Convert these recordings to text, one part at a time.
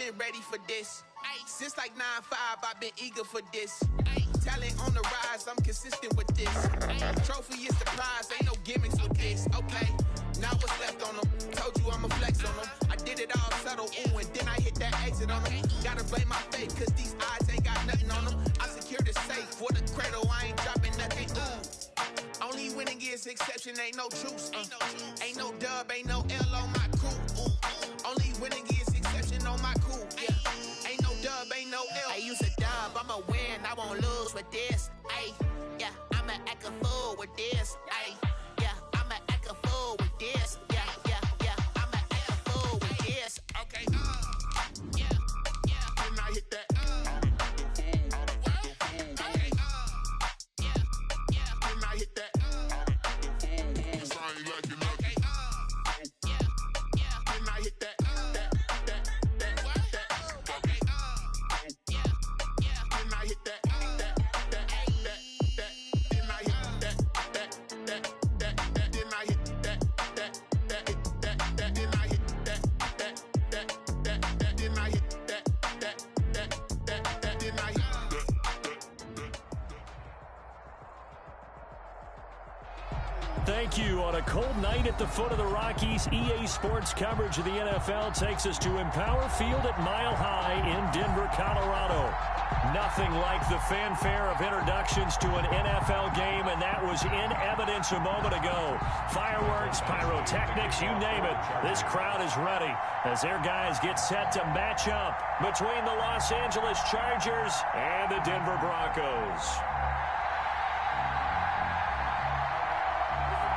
been ready for this. Since like 9-5, I've been eager for this. Talent on the rise, I'm consistent with this. Trophy is the prize, ain't no gimmicks with this. Okay, now what's left on them? Told you I'ma flex on them. I did it all subtle, ooh, and then I hit that exit on them. Gotta blame my fate, cause these odds ain't got nothing on them. I secure the safe for the cradle, I ain't dropping nothing, ooh. Only winning is exception, ain't no truce. Ain't no dub, ain't no L on my crew. Only winning is exception on my crew. Yeah. Ain't no dub, ain't no L. I use a dub, I'ma win, I won't lose with this. Ay, yeah, I'ma act a fool with this. Ay, yeah, I'ma act a fool with this. Yeah, yeah, yeah, I'ma act a fool with this. Okay, yeah, yeah. Then I hit that. Thank you. On a cold night at the foot of the Rockies, EA Sports coverage of the NFL takes us to Empower Field at Mile High in Denver, Colorado. Nothing like the fanfare of introductions to an NFL game, and that was in evidence a moment ago. Fireworks, pyrotechnics, you name it. This crowd is ready as their guys get set to match up between the Los Angeles Chargers and the Denver Broncos.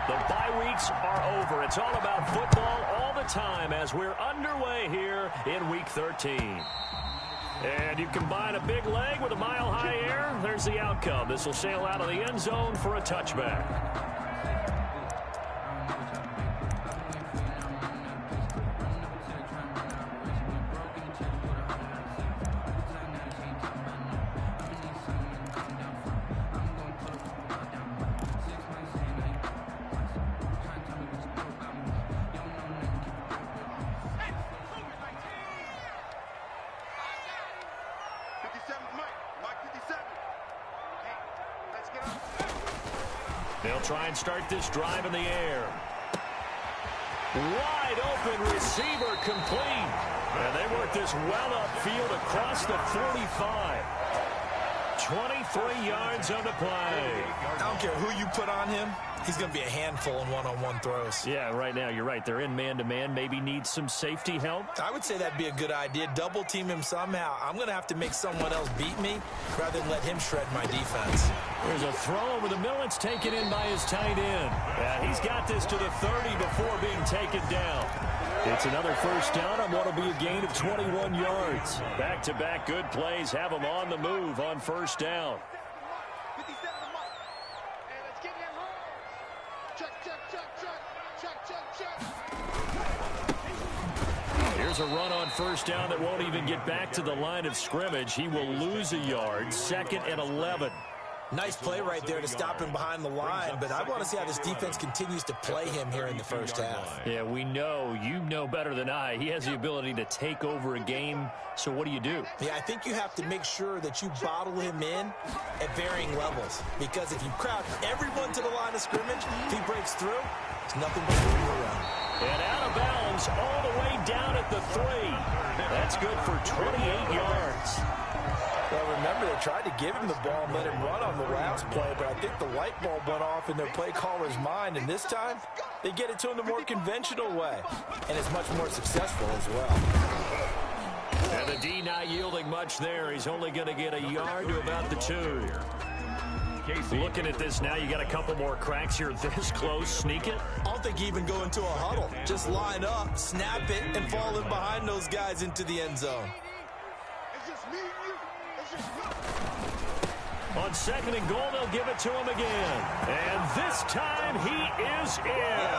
The bye weeks are over. It's all about football all the time as we're underway here in Week 13. And you combine a big leg with a mile-high air, there's the outcome. This will sail out of the end zone for a touchback. They'll try and start this drive in the air. Wide open receiver complete. And they work this well upfield across the 45. 23 yards on the play. I don't care who you put on him. He's going to be a handful in one-on-one throws. Yeah, right now, you're right. They're in man-to-man. Maybe need some safety help. I would say that'd be a good idea. Double-team him somehow. I'm going to have to make someone else beat me rather than let him shred my defense. There's a throw over the middle. It's taken in by his tight end. Yeah, he's got this to the 30 before being taken down. It's another first down on what will be a gain of 21 yards. Back-to-back good plays have him on the move on first down. Here's a run on first down that won't even get back to the line of scrimmage. He will lose a yard. 2nd and 11. Nice play right there to stop him behind the line, but I want to see how this defense continues to play him here in the first half. Yeah, we know. You know better than I. He has the ability to take over a game, so what do you do? Yeah, I think you have to make sure that you bottle him in at varying levels, because if you crowd everyone to the line of scrimmage, if he breaks through, it's nothing but moving around. And out of bounds all the way down at the 3. That's good for 28 yards. Well, remember, they tried to give him the ball and let him run on the last play, but I think the light bulb went off in their play caller's mind, and this time they get it to him the more conventional way, and it's much more successful as well. And the D not yielding much there. He's only going to get a yard to about the 2. Looking at this now, you got a couple more cracks here this close. Sneak it. I don't think even go into a huddle. Just line up, snap it, and fall in behind those guys into the end zone. On 2nd and goal, they'll give it to him again. And this time, he is in.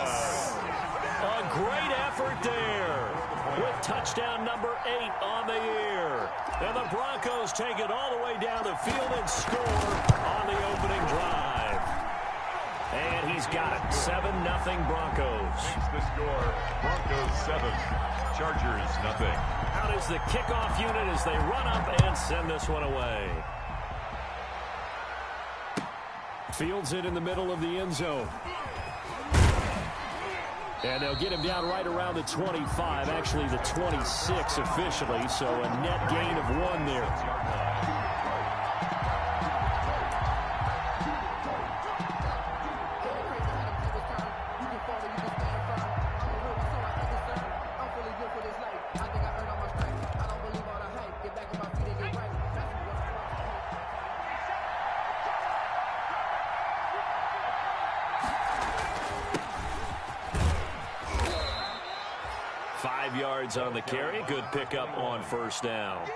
A great effort there with touchdown number 8 on the year. And the Broncos take it all the way down the field and score on the opening drive. And he's got it. 7-0 Broncos. Makes the score Broncos 7, Chargers 0. Out is the kickoff unit as they run up and send this one away. Fields it in the middle of the end zone. And they'll get him down right around the 25, actually the 26 officially, so a net gain of 1 there. On the carry. Good pickup on first down.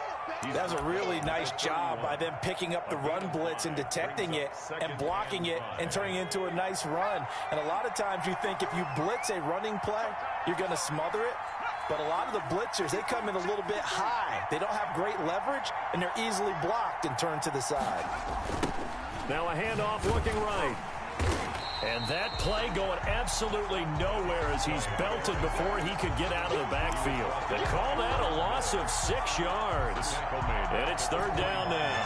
That was a really nice job by them picking up the run blitz and detecting it and blocking it and turning it into a nice run. And a lot of times you think if you blitz a running play, you're going to smother it. But a lot of the blitzers, they come in a little bit high. They don't have great leverage, and they're easily blocked and turned to the side. Now a handoff looking right. And that play going absolutely nowhere as he's belted before he could get out of the backfield. They call that a loss of 6 yards. And it's 3rd down now.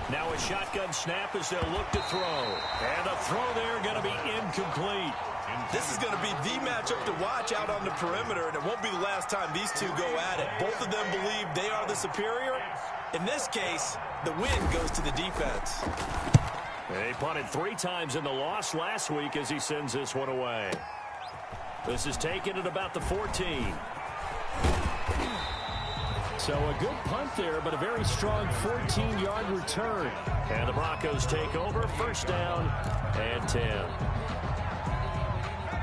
Now a shotgun snap as they'll look to throw. And the throw there going to be incomplete. This is going to be the matchup to watch out on the perimeter, and it won't be the last time these two go at it. Both of them believe they are the superior. In this case, the win goes to the defense. He punted 3 times in the loss last week as he sends this one away. This is taken at about the 14. So a good punt there, but a very strong 14-yard return. And the Broncos take over, 1st down and 10.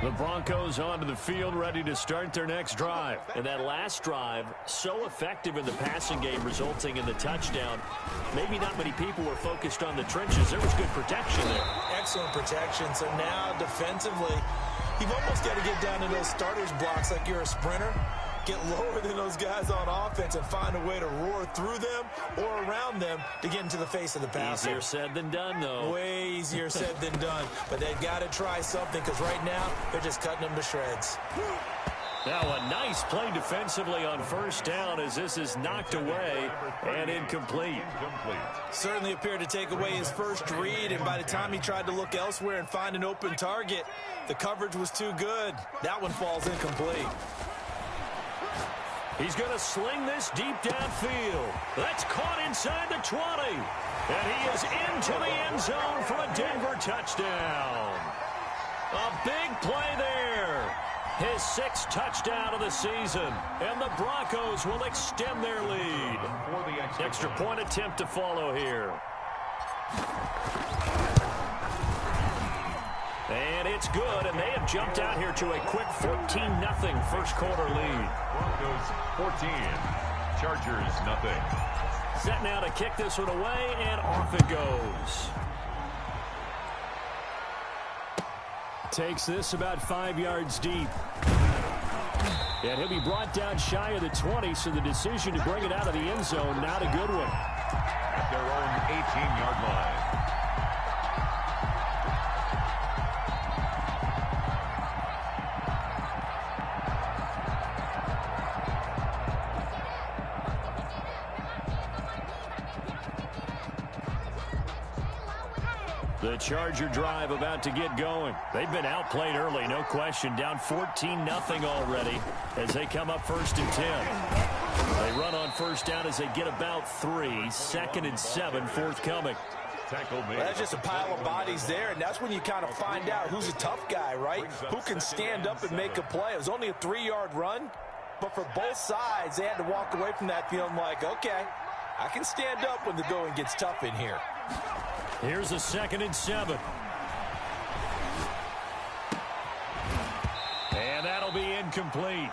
The Broncos onto the field, ready to start their next drive. And that last drive, so effective in the passing game, resulting in the touchdown. Maybe not many people were focused on the trenches. There was good protection there. Excellent protection. So now defensively, you've almost got to get down to those starters blocks like you're a sprinter. Get lower than those guys on offense and find a way to roar through them or around them to get into the face of the passer. Easier said than done, though. Way easier said than done. But they've got to try something because right now they're just cutting them to shreds. Now a nice play defensively on 1st down as this is knocked away and incomplete. Certainly appeared to take away his first read, and by the time he tried to look elsewhere and find an open target, the coverage was too good. That one falls incomplete. He's going to sling this deep downfield. That's caught inside the 20. And he is into the end zone for a Denver touchdown. A big play there. His 6th touchdown of the season. And the Broncos will extend their lead. Extra point attempt to follow here. And it's good, and they have jumped out here to a quick 14-0 first quarter lead. Broncos 14, Chargers 0. Set now to kick this one away, and off it goes. Takes this about 5 yards deep. And he'll be brought down shy of the 20, so the decision to bring it out of the end zone, not a good one. At their own 18-yard line. The Charger drive about to get going. They've been outplayed early, no question. Down 14-0 already as they come up 1st and 10. They run on 1st down as they get about 3. 2nd and 7 forthcoming. Well, that's just a pile of bodies there, and that's when you kind of find out who's a tough guy, right? Who can stand up and make a play. It was only a 3-yard run, but for both sides, they had to walk away from that feeling like, okay, I can stand up when the going gets tough in here. Here's a 2nd and 7. And that'll be incomplete.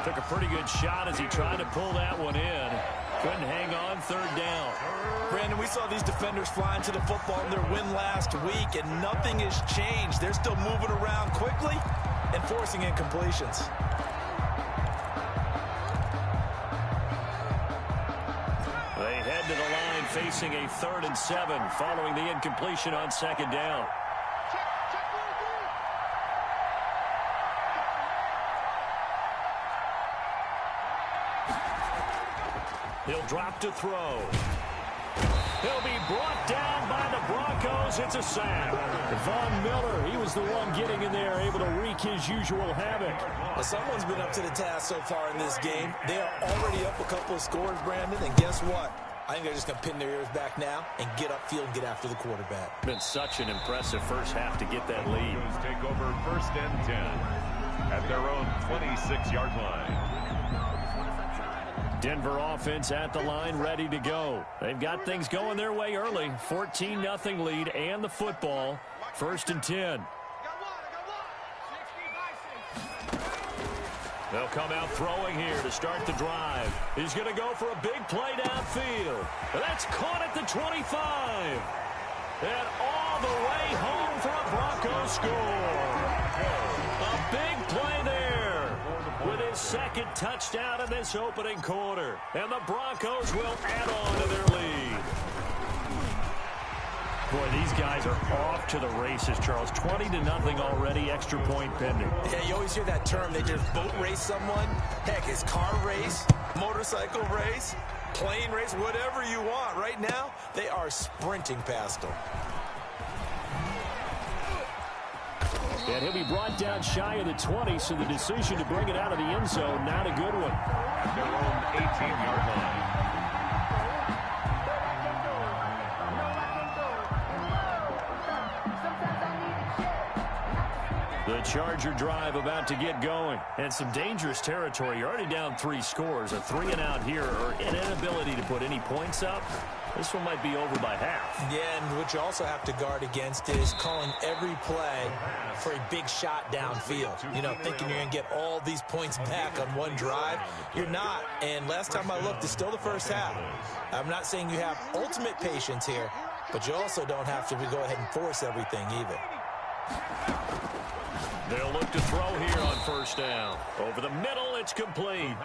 Took a pretty good shot as he tried to pull that one in. Couldn't hang on, 3rd down. Brandon, we saw these defenders flying to the football in their win last week, and nothing has changed. They're still moving around quickly and forcing incompletions. facing a 3rd and 7 following the incompletion on 2nd down. He'll drop to throw. He'll be brought down by the Broncos. It's a sack. Von Miller, he was the one getting in there, able to wreak his usual havoc. Well, someone's been up to the task so far in this game. They are already up a couple of scores, Brandon, and guess what? I think they're just going to pin their ears back now and get upfield and get after the quarterback. Been such an impressive first half to get that lead. Take over 1st and 10 at their own 26-yard line. Denver offense at the line, ready to go. They've got things going their way early. 14-0 lead and the football. 1st and 10. They'll come out throwing here to start the drive. He's going to go for a big play downfield. That's caught at the 25. And all the way home for a Broncos score. A big play there with his 2nd touchdown in this opening quarter. And the Broncos will add on to their lead. Boy, these guys are off to the races, Charles. 20-0 already, extra point pending. Yeah, you always hear that term. They just boat race someone. Heck, it's car race, motorcycle race, plane race, whatever you want. Right now, they are sprinting past them. And he'll be brought down shy of the 20, so the decision to bring it out of the end zone, not a good one. At their own 18-yard line. The Charger drive about to get going. And some dangerous territory. You're already down 3 scores. A 3-and-out here, or an inability to put any points up. This one might be over by half. Yeah, and what you also have to guard against is calling every play for a big shot downfield. You know, thinking you're going to get all these points back on one drive. You're not. And last time I looked, it's still the first half. I'm not saying you have ultimate patience here, but you also don't have to go ahead and force everything either. They'll look to throw here on 1st down. Over the middle, it's complete.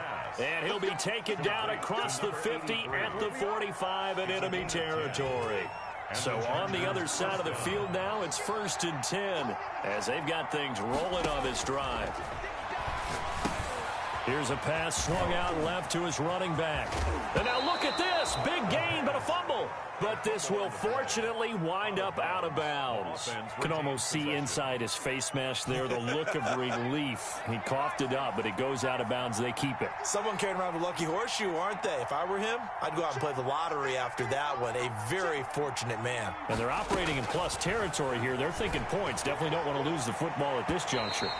And he'll be taken down across the 50 at the 45 in enemy territory. So on the other side of the field now, it's 1st and 10 as they've got things rolling on this drive. Here's a pass swung out left to his running back. And now look at this. Big gain, but a fumble. But this will fortunately wind up out of bounds. Can almost see inside his face mask there the look of relief. He coughed it up, but it goes out of bounds. They keep it. Someone carrying around a lucky horseshoe, aren't they? If I were him, I'd go out and play the lottery after that one. A very fortunate man. And they're operating in plus territory here. They're thinking points. Definitely don't want to lose the football at this juncture.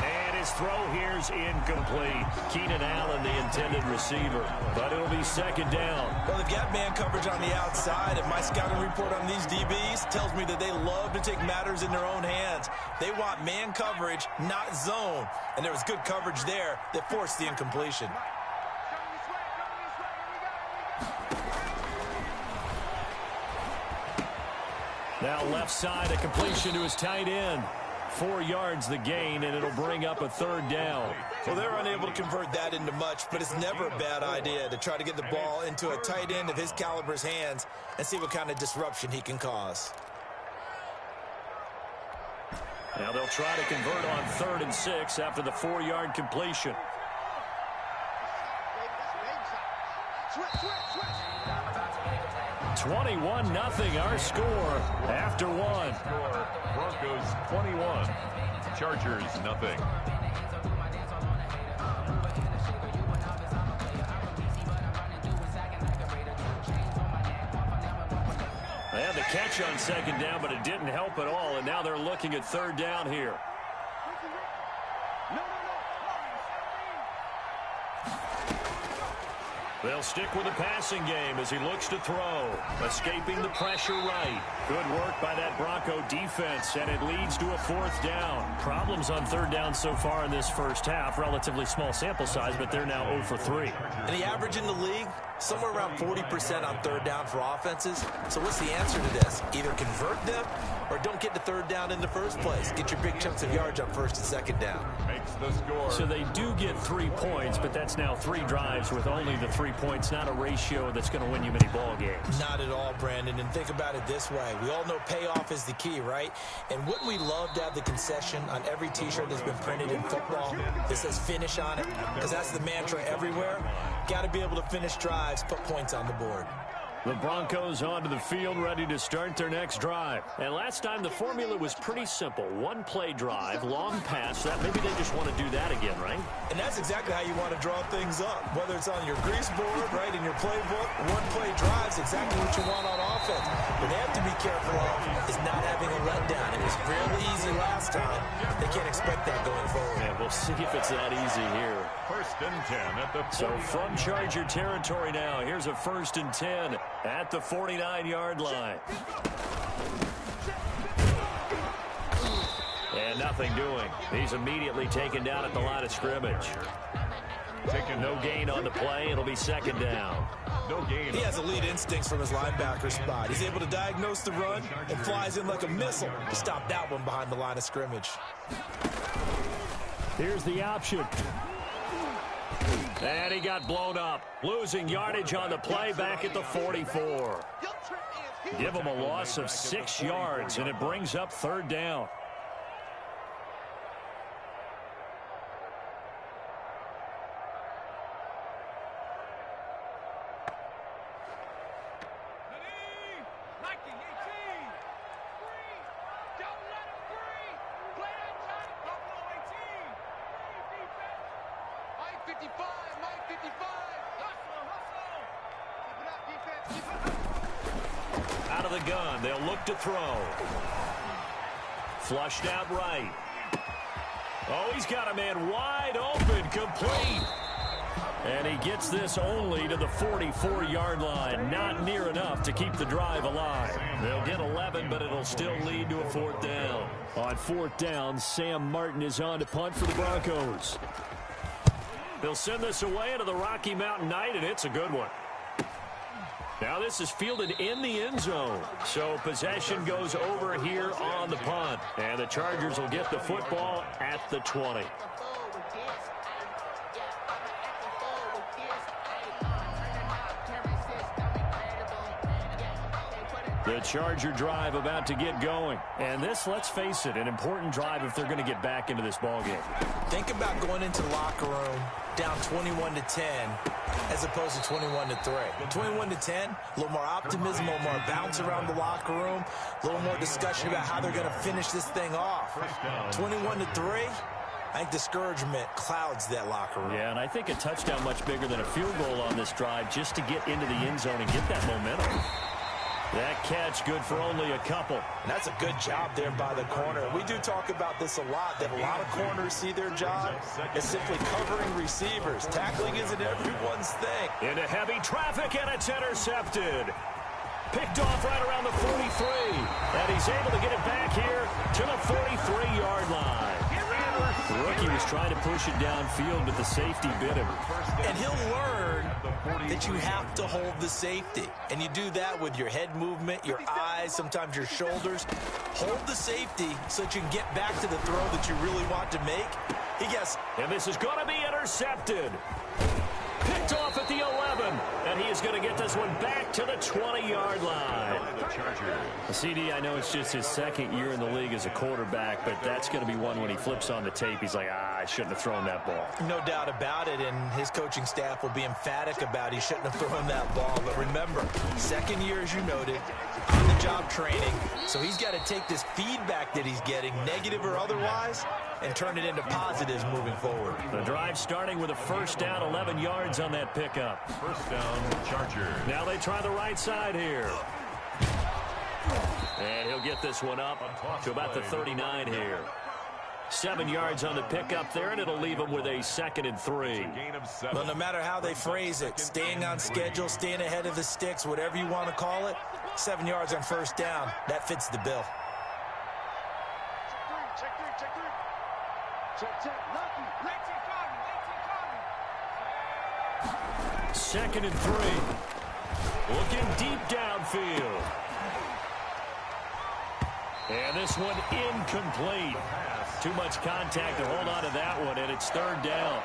And his throw here's incomplete. Keenan Allen, the intended receiver. But it'll be 2nd down. Well, they've got man coverage on the outside, and my scouting report on these DBs tells me that they love to take matters in their own hands. They want man coverage, not zone. And there was good coverage there that forced the incompletion. Now left side, a completion to his tight end. 4 yards the gain, and it'll bring up a 3rd down. Well, they're unable to convert that into much, but it's never a bad idea to try to get the ball into a tight end of his caliber's hands and see what kind of disruption he can cause. Now they'll try to convert on 3rd and 6 after the 4-yard completion. 21-0 our score after 1. Broncos 21, Chargers nothing. They had the catch on 2nd down, but it didn't help at all, and now they're looking at 3rd down here. They'll stick with the passing game as he looks to throw. Escaping the pressure right. Good work by that Bronco defense, and it leads to a 4th down. Problems on 3rd down so far in this first half. Relatively small sample size, but they're now 0 for 3. And the average in the league, somewhere around 40% on 3rd down for offenses. So what's the answer to this? Either convert them or don't get to 3rd down in the first place. Get your big chunks of yards on 1st and 2nd down. Makes the score. So they do get 3 points, but that's now 3 drives with only the 3 points, not a ratio that's going to win you many ball games. Not at all, Brandon. And think about it this way. We all know payoff is the key, right? And wouldn't we love to have the concession on every T-shirt that's been printed in football that says finish on it? Because that's the mantra everywhere. Got to be able to finish drives, put points on the board. The Broncos onto the field, ready to start their next drive. And last time, the formula was pretty simple. One-play drive, long pass. That maybe they just want to do that again, right? And that's exactly how you want to draw things up. Whether it's on your grease board, right, in your playbook, one-play drive is exactly what you want on offense. What they have to be careful of is not having a letdown. It was fairly easy last time. They can't expect that going forward. Yeah, we'll see if it's that easy here. 1st and 10 at the 49. So from Charger territory now, here's a 1st and 10 at the 49-yard line. And nothing doing. He's immediately taken down at the line of scrimmage. No gain on the play. It'll be 2nd down. No gain. He has elite instincts from his linebacker spot. He's able to diagnose the run and flies in like a missile to stop that one behind the line of scrimmage. Here's the option. And he got blown up. Losing yardage on the play back at the 44. Give him a loss of 6 yards, and it brings up 3rd down. Out of the gun, they'll look to throw. Flushed out right. Oh, he's got a man wide open, complete. And he gets this only to the 44-yard line. Not near enough to keep the drive alive. They'll get 11, but it'll still lead to a 4th down. On 4th down, Sam Martin is on to punt for the Broncos. They'll send this away into the Rocky Mountain Night, and it's a good one. Now this is fielded in the end zone. So possession goes over here on the punt. And the Chargers will get the football at the 20. The Charger drive about to get going. And this, let's face it, an important drive if they're going to get back into this ballgame. Think about going into the locker room down 21-10 as opposed to 21-3. 21-10, a little more optimism, a little more bounce around the locker room, a little more discussion about how they're going to finish this thing off. 21-3, I think discouragement clouds that locker room. Yeah, and I think a touchdown much bigger than a field goal on this drive just to get into the end zone and get that momentum. That catch good for only a couple. And that's a good job there by the corner. We do talk about this a lot, that a lot of corners see their job as simply covering receivers. Tackling isn't everyone's thing. Into heavy traffic, and it's intercepted. Picked off right around the 43. And he's able to get it back here to the 43-yard line. The rookie was trying to push it downfield, but the safety bit him. And he'll learn that you have to hold the safety. And you do that with your head movement, your eyes, sometimes your shoulders. Hold the safety so that you can get back to the throw that you really want to make. He gets... And this is going to be intercepted. Picked off at the 11. And he is going to get this one back to the 20-yard line. The CD, I know it's just his 2nd year in the league as a quarterback, but that's going to be one when he flips on the tape. He's like, I shouldn't have thrown that ball. No doubt about it, and his coaching staff will be emphatic about he shouldn't have thrown that ball. But remember, 2nd year, as you noted, on-the-job training, so he's got to take this feedback that he's getting, negative or otherwise, and turn it into positives moving forward. The drive starting with a 1st down, 11 yards on that pickup. 1st down, Chargers. Now they try the right side here. And he'll get this one up to about the 39 here. 7 yards on the pickup there, and it'll leave him with a 2nd and 3. Well, no matter how they phrase it, staying on schedule, staying ahead of the sticks, whatever you want to call it, 7 yards on 1st down, that fits the bill. Second and 3. Looking deep downfield. And this one incomplete. Too much contact to hold on to that one, and it's 3rd down.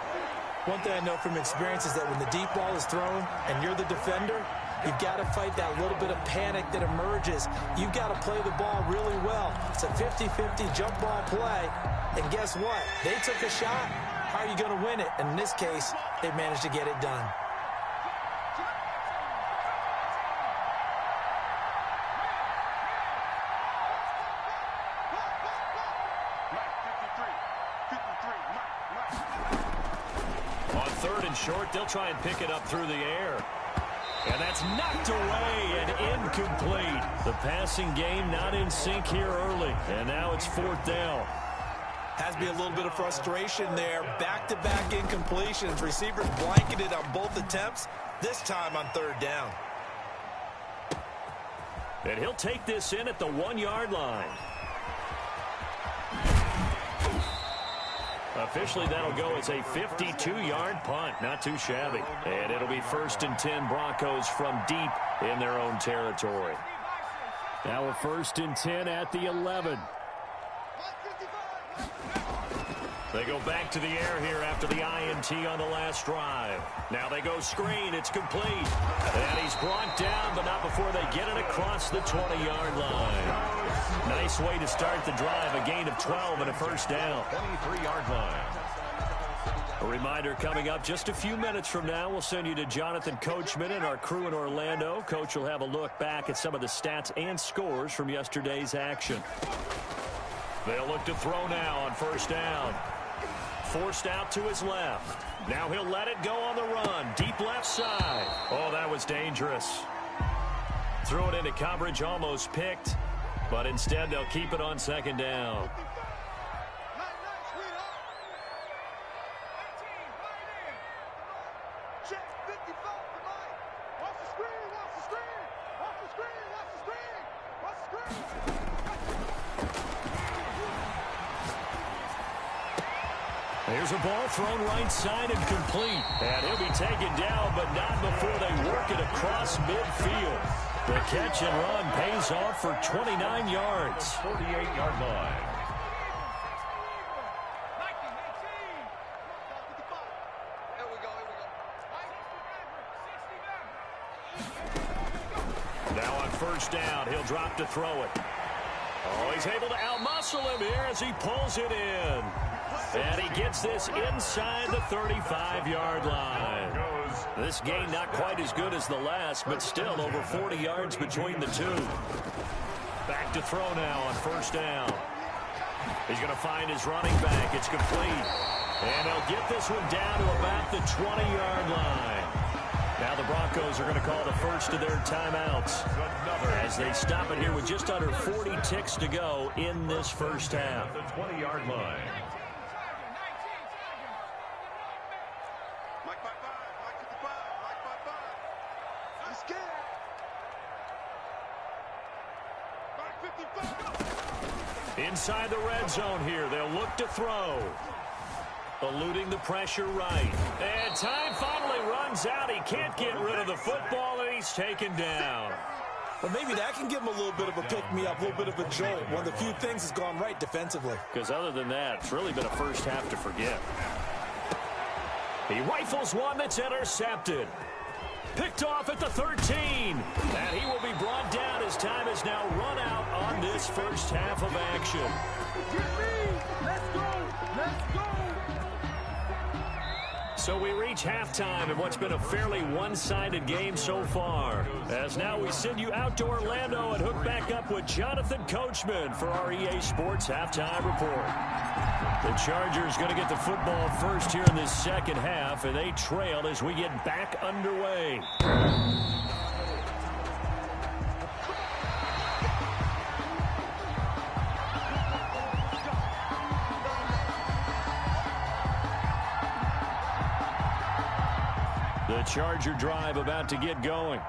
One thing I know from experience is that when the deep ball is thrown and you're the defender, you've got to fight that little bit of panic that emerges. You've got to play the ball really well. It's a 50-50 jump ball play. And guess what? They took a shot. How are you going to win it? And in this case, they managed to get it done. On third and short, they'll try and pick it up through the air. And that's knocked away and incomplete. The passing game not in sync here early. And now it's fourth down. Has to be a little bit of frustration there. Back-to-back incompletions. Receivers blanketed on both attempts, this time on third down. And he'll take this in at the 1-yard line. Officially, that'll go as a 52-yard punt. Not too shabby. And it'll be 1st and 10 Broncos from deep in their own territory. Now a 1st and 10 at the 11. They go back to the air here after the INT on the last drive. Now they go screen. It's complete. And he's brought down, but not before they get it across the 20-yard line. Nice way to start the drive. A gain of 12 and a first down. 23-yard line. A reminder coming up just a few minutes from now. We'll send you to Jonathan Coachman and our crew in Orlando. Coach will have a look back at some of the stats and scores from yesterday's action. They'll look to throw now on first down. Forced out to his left. Now he'll let it go on the run. Deep left side. Oh, that was dangerous. Threw it into coverage, almost picked. But instead, they'll keep it on second down. Here's a ball thrown right side and complete. And he'll be taken down, but not before they work it across midfield. The catch and run pays off for 29 yards. 48-yard line. Now on first down, he'll drop to throw it. Oh, he's able to outmuscle him here as he pulls it in. And he gets this inside the 35-yard line. This gain not quite as good as the last, but still over 40 yards between the two. Back to throw now on first down. He's going to find his running back. It's complete. And they'll get this one down to about the 20-yard line. Now the Broncos are going to call the first of their timeouts as they stop it here with just under 40 ticks to go in this first half. The 20-yard line. Inside the red zone here, they'll look to throw. Eluding the pressure right. And time finally runs out. He can't get rid of the football, and he's taken down. Well, maybe that can give him a little bit of a pick-me-up, a little bit of a jolt. One of the few things that's gone right defensively. Because other than that, it's really been a first half to forget. He rifles one that's intercepted. Picked off at the 13. And he will be brought down as time is now run out on this first half of action. Let's go! Let's go! So we reach halftime in what's been a fairly one-sided game so far. As now we send you out to Orlando and hook back up with Jonathan Coachman for our EA Sports Halftime Report. The Chargers going to get the football first here in this second half, and they trail as we get back underway. The Charger drive about to get going.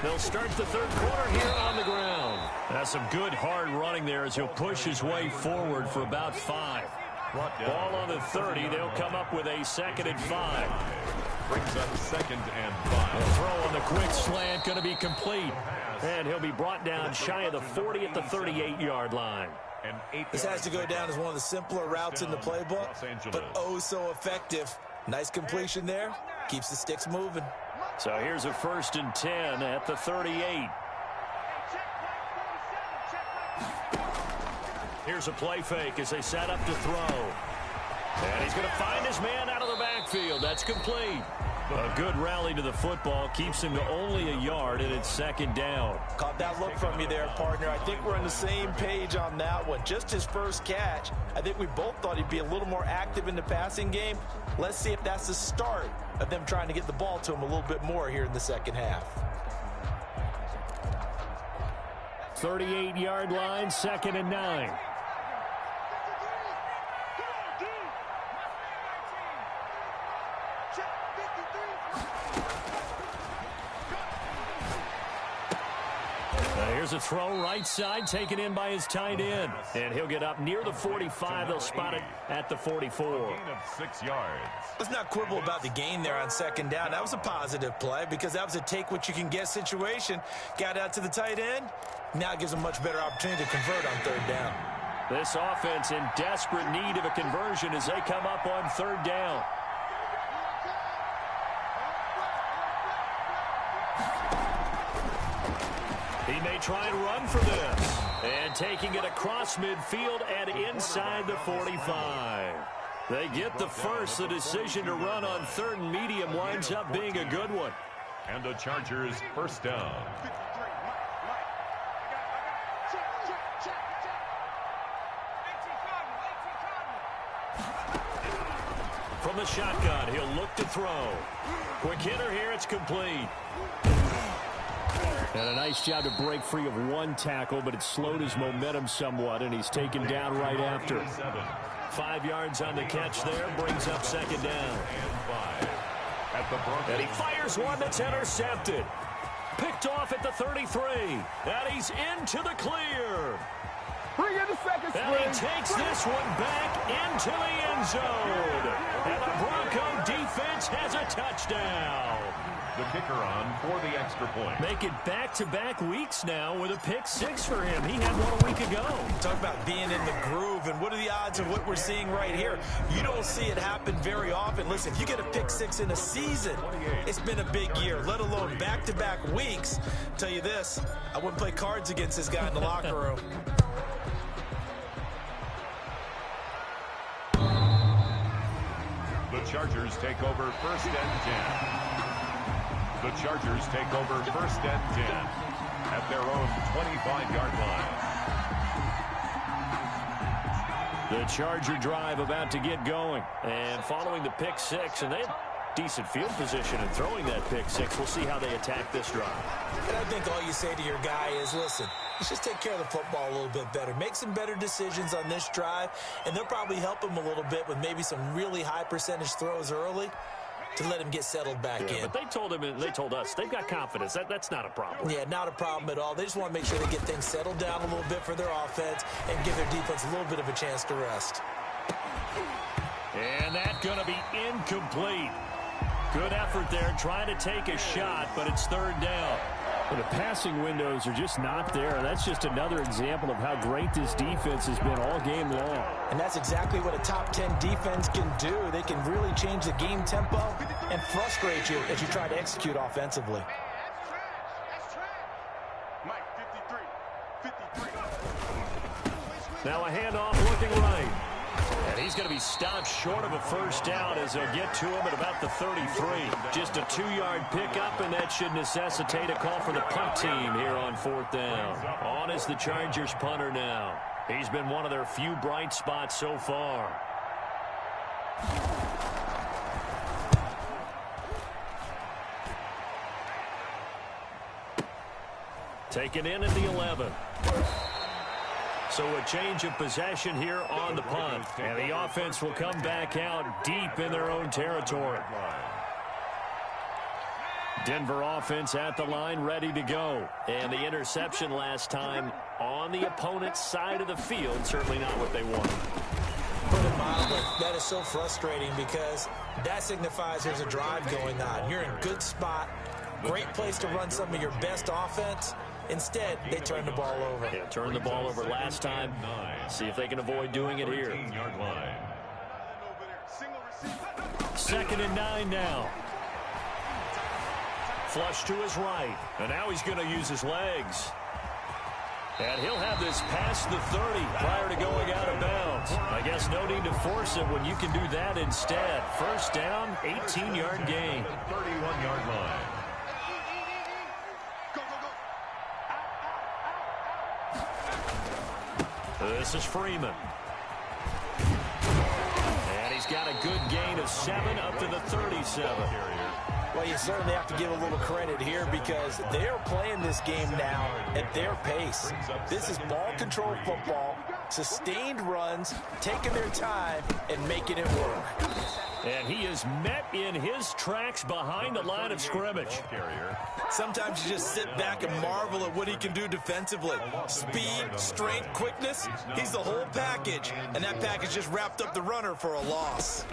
They'll start the third quarter here on the ground. That's some good hard running there as he'll push his way forward for about 5. Ball on the 30. They'll come up with a 2nd and 5. Brings up 2nd and 5. A throw on the quick slant going to be complete. And he'll be brought down shy of the 40 at the 38-yard line. This has to go down as one of the simpler routes in the playbook, but oh so effective. Nice completion there. Keeps the sticks moving. So here's a 1st and 10 at the 38. Here's a play fake as they set up to throw. And he's going to find his man out of the backfield. That's complete. A good rally to the football keeps him to only a yard, and it's 2nd down. Caught that look from you there, partner. I think we're on the same page on that one. Just his first catch. I think we both thought he'd be a little more active in the passing game. Let's see if that's the start of them trying to get the ball to him a little bit more here in the second half. 38-yard line, 2nd and 9. Here's a throw right side, taken in by his tight end. And he'll get up near the 45. They'll spot it at the 44. Gain of 6 yards. Let's not quibble about the gain there on 2nd down. That was a positive play because that was a take-what-you-can-get situation. Got out to the tight end. Now it gives them much better opportunity to convert on 3rd down. This offense in desperate need of a conversion as they come up on 3rd down. He may try and run for this. And taking it across midfield and inside the 45. They get the first. The decision to run on 3rd and medium winds up being a good one. And the Chargers 1st down. From the shotgun, he'll look to throw. Quick hitter here, it's complete. And a nice job to break free of one tackle, but it slowed his momentum somewhat, and he's taken down right after. 5 yards on the catch there, brings up 2nd down. And he fires one that's intercepted. Picked off at the 33. And he's into the clear. Bring in the second And he takes this one back into the end zone. And the Bronco defense has a touchdown. The kicker on for the extra point. Make it back-to-back weeks now with a pick 6 for him. He had one a week ago. Talk about being in the groove, and what are the odds of what we're seeing right here? You don't see it happen very often. Listen, if you get a pick 6 in a season, it's been a big year, let alone back-to-back weeks. Tell you this, I wouldn't play cards against this guy in the locker room. The Chargers take over 1st and 10. The Chargers take over 1st and 10 at their own 25-yard line. The Charger drive about to get going. And following the pick 6, and they had decent field position in throwing that pick 6. We'll see how they attack this drive. And I think all you say to your guy is, listen, let's just take care of the football a little bit better. Make some better decisions on this drive, and they'll probably help him a little bit with maybe some really high percentage throws early to let him get settled back in. But they told him, and they told us, they've got confidence. That's not a problem. Yeah, not a problem at all. They just want to make sure they get things settled down a little bit for their offense and give their defense a little bit of a chance to rest. And that's going to be incomplete. Good effort there, trying to take a shot, but it's 3rd down. Well, the passing windows are just not there. That's just another example of how great this defense has been all game long. And that's exactly what a top 10 defense can do. They can really change the game tempo and frustrate you as you try to execute offensively. Mike, 53. Now a handoff looking right. And he's going to be stopped short of a 1st down as they'll get to him at about the 33. Just a 2-yard pickup, and that should necessitate a call for the punt team here on 4th down. On is the Chargers punter now. He's been one of their few bright spots so far. Taken in at the 11. So a change of possession here on the punt. And the offense will come back out deep in their own territory. Denver offense at the line, ready to go. And the interception last time on the opponent's side of the field. Certainly not what they wanted. Put it mildly, that is so frustrating because that signifies there's a drive going on. You're in a good spot, great place to run some of your best offense, Instead, they turn the ball over. Yeah, turned the ball over last time. See if they can avoid doing it here. 13-yard line. 2nd and 9 now. Flush to his right. And now he's going to use his legs. And he'll have this past the 30 prior to going out of bounds. I guess no need to force it when you can do that instead. First down, 18-yard gain. 31-yard line. This is Freeman. And he's got a good gain of 7 up to the 37. Well, you certainly have to give a little credit here because they're playing this game now at their pace. This is ball control football, sustained runs, taking their time, and making it work. And he is met in his tracks behind the line of scrimmage. Sometimes you just sit back and marvel at what he can do defensively. Speed, strength, quickness, he's the whole package. And that package just wrapped up the runner for a loss.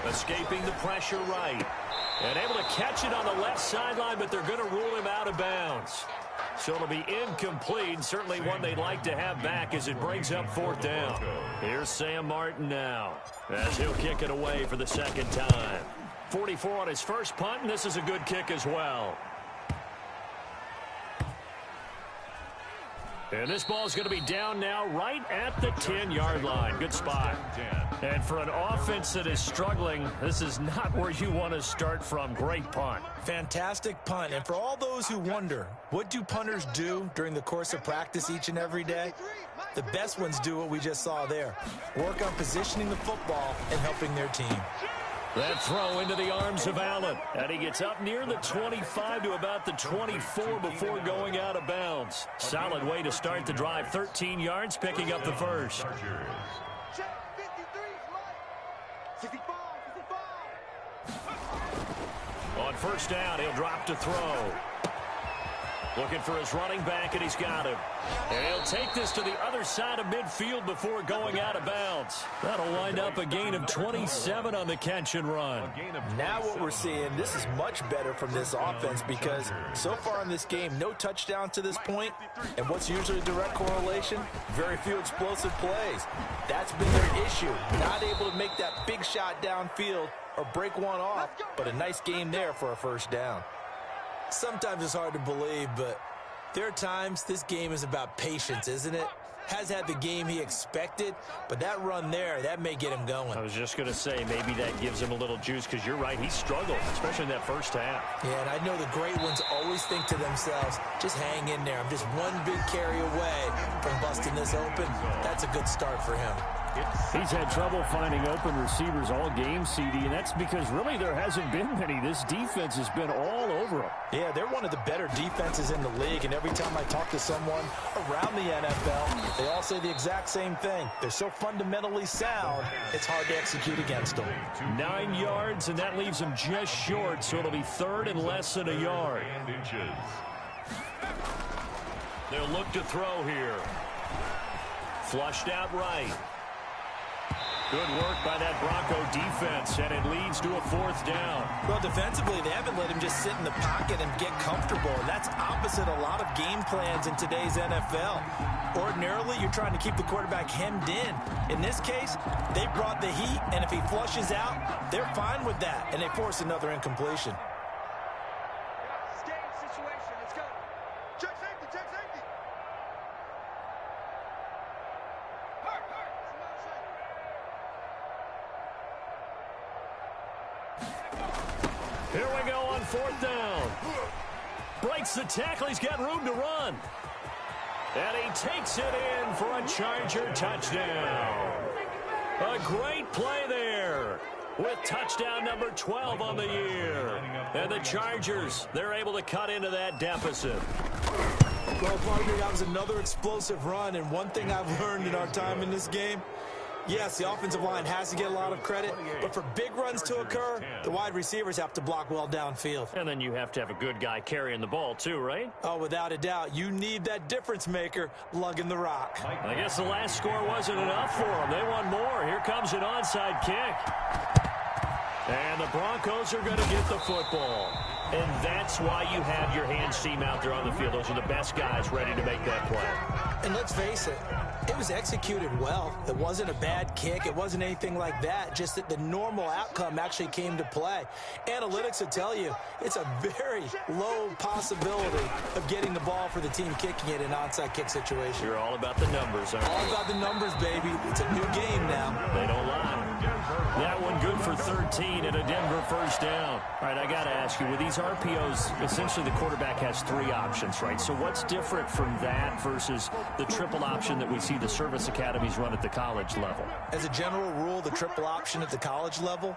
Escaping the pressure right. And able to catch it on the left sideline, but they're going to rule him out of bounds. So it'll be incomplete. Certainly one they'd like to have back as it brings up 4th down. Here's Sam Martin now as he'll kick it away for the 2nd time. 44 on his first punt, and this is a good kick as well. And this ball is going to be down now right at the 10-yard line. Good spot. And for an offense that is struggling, this is not where you want to start from. Great punt. Fantastic punt. And for all those who wonder, what do punters do during the course of practice each and every day? The best ones do what we just saw there. Work on positioning the football and helping their team. That throw into the arms of Allen. And he gets up near the 25 to about the 24 before going out of bounds. Solid way to start the drive. 13 yards, picking up the first. On first down, he'll drop to throw. Looking for his running back, and he's got him. And he'll take this to the other side of midfield before going out of bounds. That'll wind up a gain of 27 on the catch and run. Now what we're seeing, this is much better from this offense because so far in this game, no touchdown to this point. And what's usually a direct correlation? Very few explosive plays. That's been their issue. Not able to make that big shot downfield or break one off, but a nice game there for a first down. Sometimes it's hard to believe, but there are times this game is about patience, isn't it? Has had the game he expected, but that run there, that may get him going. I was just going to say, maybe that gives him a little juice because you're right, he struggled, especially in that first half. Yeah, and I know the great ones always think to themselves, just hang in there. I'm just one big carry away from busting this open. That's a good start for him. He's had trouble finding open receivers all game, CD, and that's because really there hasn't been many. This defense has been all over him. Yeah, they're one of the better defenses in the league, and every time I talk to someone around the NFL, they all say the exact same thing. They're so fundamentally sound, it's hard to execute against them. 9 yards, and that leaves him just short, so it'll be 3rd and less than a yard. They'll look to throw here. Flushed out right. Good work by that Bronco defense, and it leads to a 4th down. Well, defensively, they haven't let him just sit in the pocket and get comfortable, and that's opposite a lot of game plans in today's NFL. Ordinarily, you're trying to keep the quarterback hemmed in. In this case, they brought the heat, and if he flushes out, they're fine with that, and they force another incompletion. Here we go on 4th down. Breaks the tackle. He's got room to run. And he takes it in for a Charger touchdown. A great play there with touchdown number 12 on the year. And the Chargers, they're able to cut into that deficit. Well, partner, that was another explosive run, and one thing I've learned in our time in this game, yes, the offensive line has to get a lot of credit, but for big runs to occur, the wide receivers have to block well downfield. And then you have to have a good guy carrying the ball too, right? Oh, without a doubt. You need that difference maker lugging the rock. I guess the last score wasn't enough for them. They want more. Here comes an onside kick. And the Broncos are going to get the football. And that's why you have your hands team out there on the field. Those are the best guys ready to make that play. And let's face it, it was executed well. It wasn't a bad kick. It wasn't anything like that. Just that the normal outcome actually came to play. Analytics will tell you it's a very low possibility of getting the ball for the team kicking it in an onside kick situation. You're all about the numbers, aren't you? All about the numbers, baby. It's a new game now. They don't lie. That one good for 13 and a Denver first down. All right, I got to ask you, with these RPOs, essentially the quarterback has three options, right? So what's different from that versus the triple option that we see the service academies run at the college level? As a general rule, the triple option at the college level,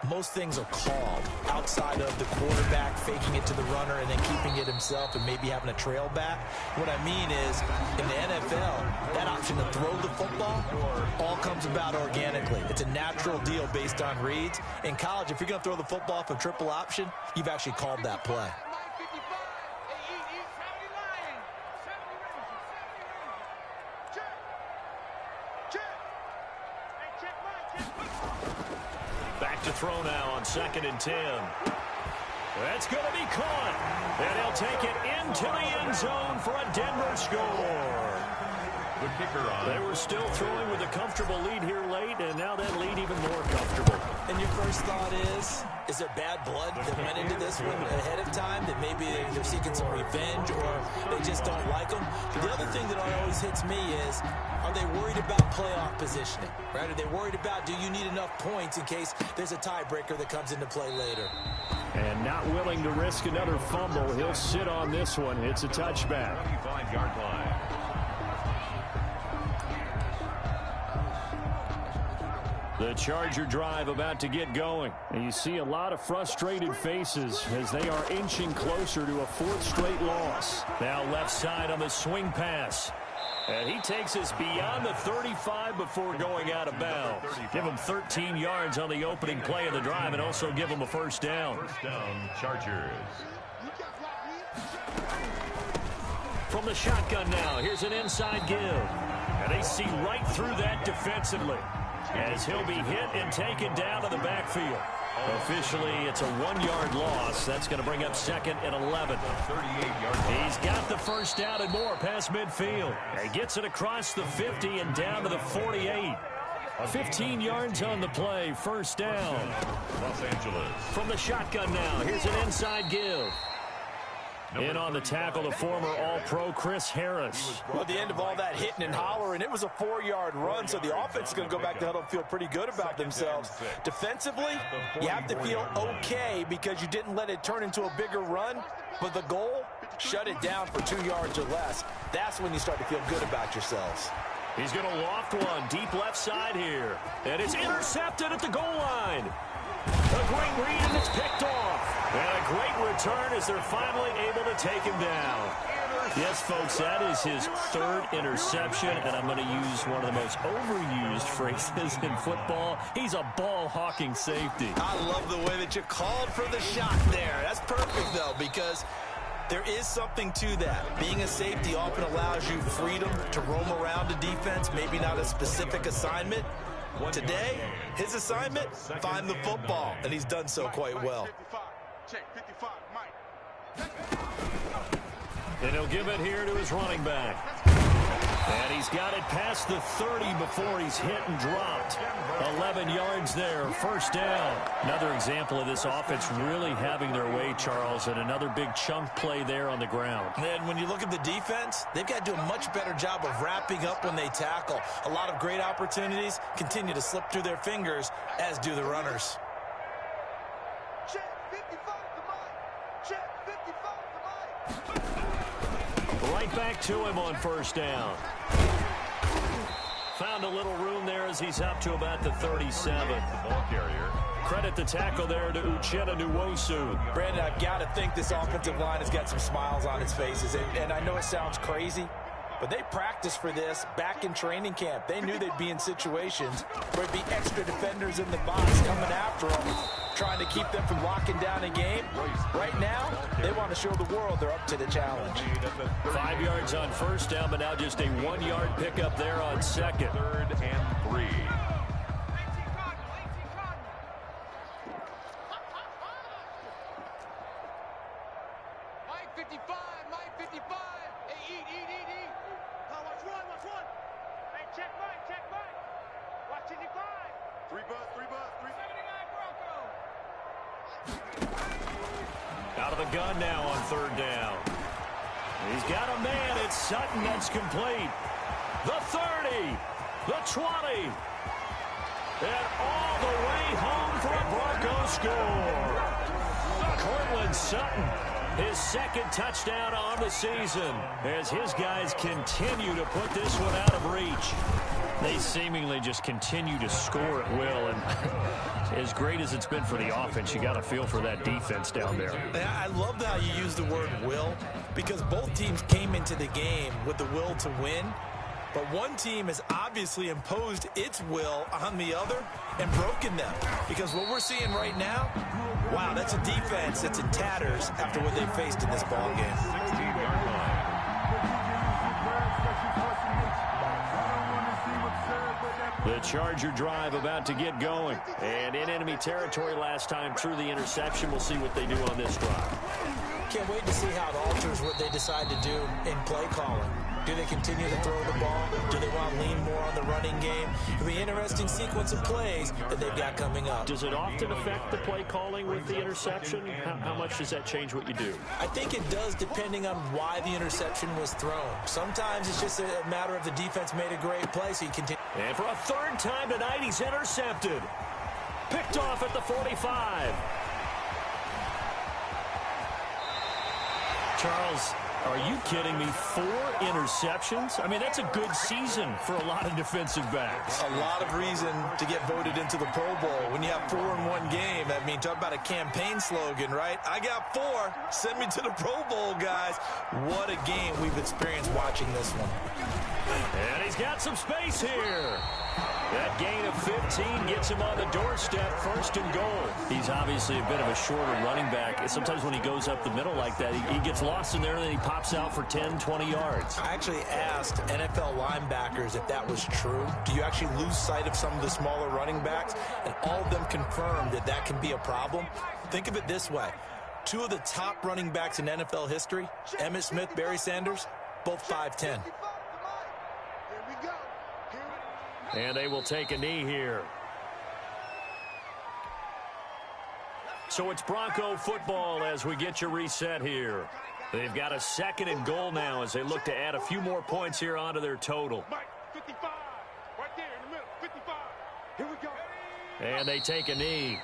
most things are called outside of the quarterback faking it to the runner and then keeping it himself and maybe having a trail back. What I mean is, in the NFL, that option to throw the football all comes about organically. It's a natural deal based on reads. In college, if you're going to throw the football for triple option, you've actually called that play. Back to throw now on 2nd and 10. That's going to be caught. And he'll take it into the end zone for a Denver score. The kicker on. They were still throwing with a comfortable lead here late, and now that lead even more comfortable. And your first thought is there bad blood that went into this one ahead of time, that maybe they're seeking some revenge or they just don't like them? But the other thing that always hits me is, are they worried about playoff positioning? Right? Are they worried about, do you need enough points in case there's a tiebreaker that comes into play later? And not willing to risk another fumble. He'll sit on this one. It's a touchback. 25-yard line. The Charger drive about to get going. And you see a lot of frustrated faces as they are inching closer to a 4th straight loss. Now left side on the swing pass. And he takes us beyond the 35 before going out of bounds. Give him 13 yards on the opening play of the drive and also give him a first down. First down, Chargers. From the shotgun now, here's an inside give. And they see right through that defensively as he'll be hit and taken down to the backfield. Officially, it's a 1-yard loss. That's going to bring up 2nd and 11. 38-yard. He's got the first down and more past midfield. He gets it across the 50 and down to the 48. 15 yards on the play, first down. Los Angeles. From the shotgun now, here's an inside give. In on the tackle, the former All-Pro Chris Harris. Well, at the end of all that hitting and hollering, it was a 4-yard run, so the offense is going to go back to huddle and feel pretty good about themselves. Defensively, you have to feel okay because you didn't let it turn into a bigger run, but the goal, shut it down for 2 yards or less. That's when you start to feel good about yourselves. He's going to loft one deep left side here. And it's intercepted at the goal line. A great read, and it's picked off. And a great return as they're finally able to take him down. Yes, folks, that is his 3rd interception, and I'm going to use one of the most overused phrases in football. He's a ball-hawking safety. I love the way that you called for the shot there. That's perfect, though, because there is something to that. Being a safety often allows you freedom to roam around a defense, maybe not a specific assignment. Today, his assignment, find the football, and he's done so quite well. And he'll give it here to his running back. And he's got it past the 30 before he's hit and dropped. 11 yards there, first down. Another example of this offense really having their way, Charles, and another big chunk play there on the ground. And when you look at the defense, they've got to do a much better job of wrapping up when they tackle. A lot of great opportunities continue to slip through their fingers, as do the runners. Right back to him on first down. Found a little room there as he's up to about the 37. Ball carrier. Credit the tackle there to Uchenna Nwosu. Brandon, I've got to think this offensive line has got some smiles on its faces. And I know it sounds crazy, but they practiced for this back in training camp. They knew they'd be in situations where it'd be extra defenders in the box coming after them, trying to keep them from locking down a game. Right now, they want to show the world they're up to the challenge. 5 yards on first down, but now just a 1-yard pickup there on second. 3rd and 3. 55, Mike 55. Hey, eat. Oh, watch one. Hey, check Mike. Watch 55. 3 buzz. 79 Broncos. Out of the gun now on third down. He's got a man. It's Sutton. That's complete. The 30. The 20. And all the way home for a Broncos score. Cortland Sutton, his second touchdown on the season, as his guys continue to put this one out of reach. They seemingly just continue to score at will, and as great as it's been for the offense, you got to feel for that defense down there. I love how you use the word will, because both teams came into the game with the will to win. But one team has obviously imposed its will on the other and broken them. Because what we're seeing right now, wow, that's a defense that's in tatters after what they faced in this ball game. 16-yard line. The Charger drive about to get going. And in enemy territory last time through the interception. We'll see what they do on this drive. Can't wait to see how it alters what they decide to do in play calling. Do they continue to throw the ball? Do they want to lean more on the running game? It'll be an interesting sequence of plays that they've got coming up. Does it often affect the play calling with the interception? How much does that change what you do? I think it does, depending on why the interception was thrown. Sometimes it's just a matter of the defense made a great play, so you continue. And for a third time tonight, he's intercepted. Picked off at the 45. Charles, are you kidding me? 4 interceptions? I mean, that's a good season for a lot of defensive backs. A lot of reason to get voted into the Pro Bowl. When you have 4 in one game, I mean, talk about a campaign slogan, right? I got 4. Send me to the Pro Bowl, guys. What a game we've experienced watching this one. And he's got some space here. That gain of 15 gets him on the doorstep, first and goal. He's obviously a bit of a shorter running back. Sometimes when he goes up the middle like that, he gets lost in there and then he pops out for 10, 20 yards. I actually asked NFL linebackers if that was true. Do you actually lose sight of some of the smaller running backs? And all of them confirmed that that can be a problem. Think of it this way. 2 of the top running backs in NFL history, Emmitt Smith, Barry Sanders, both 5'10". And they will take a knee here. So it's Bronco football as we get you reset here. They've got a second and goal now as they look to add a few more points here onto their total. Mike 55, right there in the middle, 55. Here we go. And they take a knee.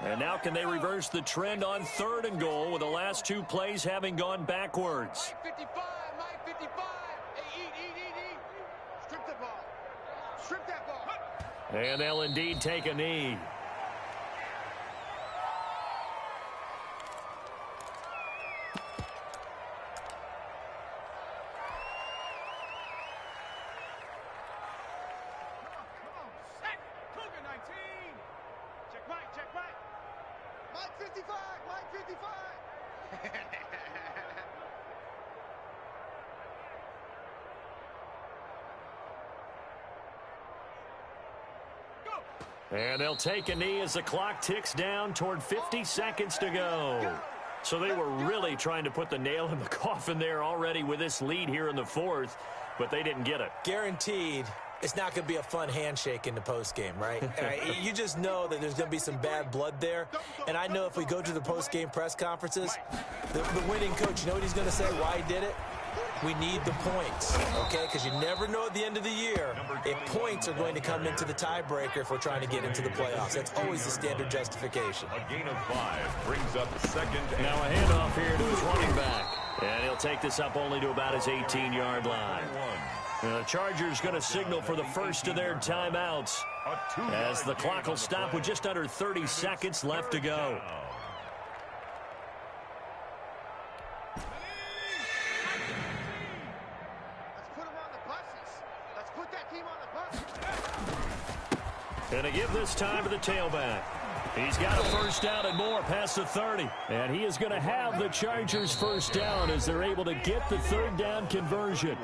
And now can they reverse the trend on third and goal with the last 2 plays having gone backwards? Mike 55. Hey, eat. Strip the ball. Strip that ball. And they'll indeed take a knee. Set. Cougar 19. Check Mike. Mike 55. And they'll take a knee as the clock ticks down toward 50 seconds to go. So they were really trying to put the nail in the coffin there already with this lead here in the 4th, but they didn't get it. Guaranteed, it's not going to be a fun handshake in the postgame, right? You just know that there's going to be some bad blood there. And I know if we go to the postgame press conferences, the winning coach, you know what he's going to say, why he did it? We need the points, okay? Because you never know at the end of the year if points are going to come into the tiebreaker if we're trying to get into the playoffs. That's always the standard justification. A gain of 5 brings up the second. Now a handoff here to his running back. And he'll take this up only to about his 18-yard line. The Chargers going to signal for the first of their timeouts as the clock will stop with just under 30 seconds left to go. Going to give this time to the tailback. He's got a first down and more past the 30. And he is going to have the Chargers first down as they're able to get the third down conversion.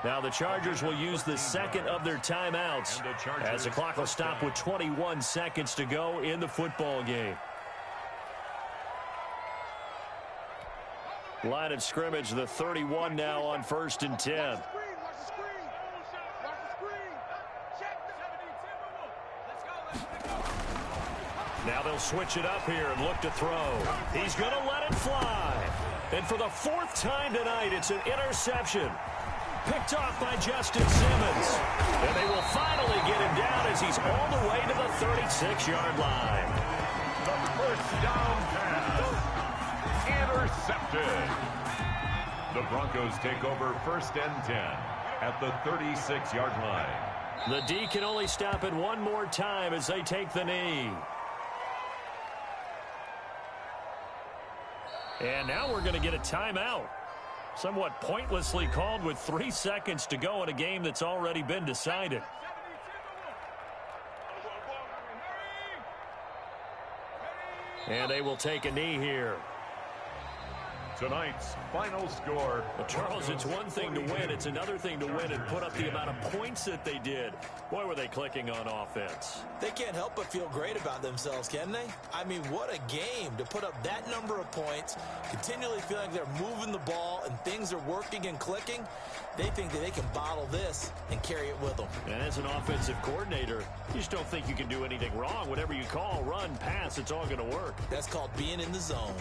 Now the Chargers will use the second of their timeouts as the clock will stop with 21 seconds to go in the football game. Line of scrimmage, the 31 now on 1st and 10. Now they'll switch it up here and look to throw. He's going to let it fly. And for the 4th time tonight, it's an interception. Picked off by Justin Simmons. And they will finally get him down as he's all the way to the 36-yard line. The first down pass. Intercepted. The Broncos take over 1st and 10 at the 36-yard line. The D can only stop it one more time as they take the knee. And now we're going to get a timeout. Somewhat pointlessly called with 3 seconds to go in a game that's already been decided. And they will take a knee here. Tonight's final score. Well, Charles, it's one thing to win. It's another thing to win and put up the amount of points that they did. Boy, were they clicking on offense. They can't help but feel great about themselves, can they? I mean, what a game to put up that number of points, continually feeling like they're moving the ball and things are working and clicking. They think that they can bottle this and carry it with them. And as an offensive coordinator, you just don't think you can do anything wrong. Whatever you call, run, pass, it's all going to work. That's called being in the zone.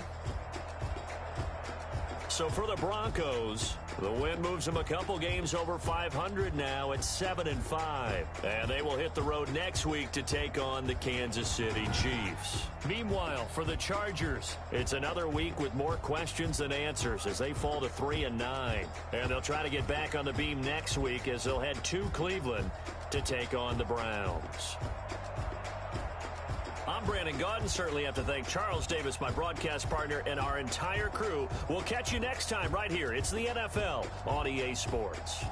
So for the Broncos, the win moves them a couple games over 500 now at 7-5. And they will hit the road next week to take on the Kansas City Chiefs. Meanwhile, for the Chargers, it's another week with more questions than answers as they fall to 3-9. And they'll try to get back on the beam next week as they'll head to Cleveland to take on the Browns. I'm Brandon Gaudin. Certainly have to thank Charles Davis, my broadcast partner, and our entire crew. We'll catch you next time right here. It's the NFL on EA Sports.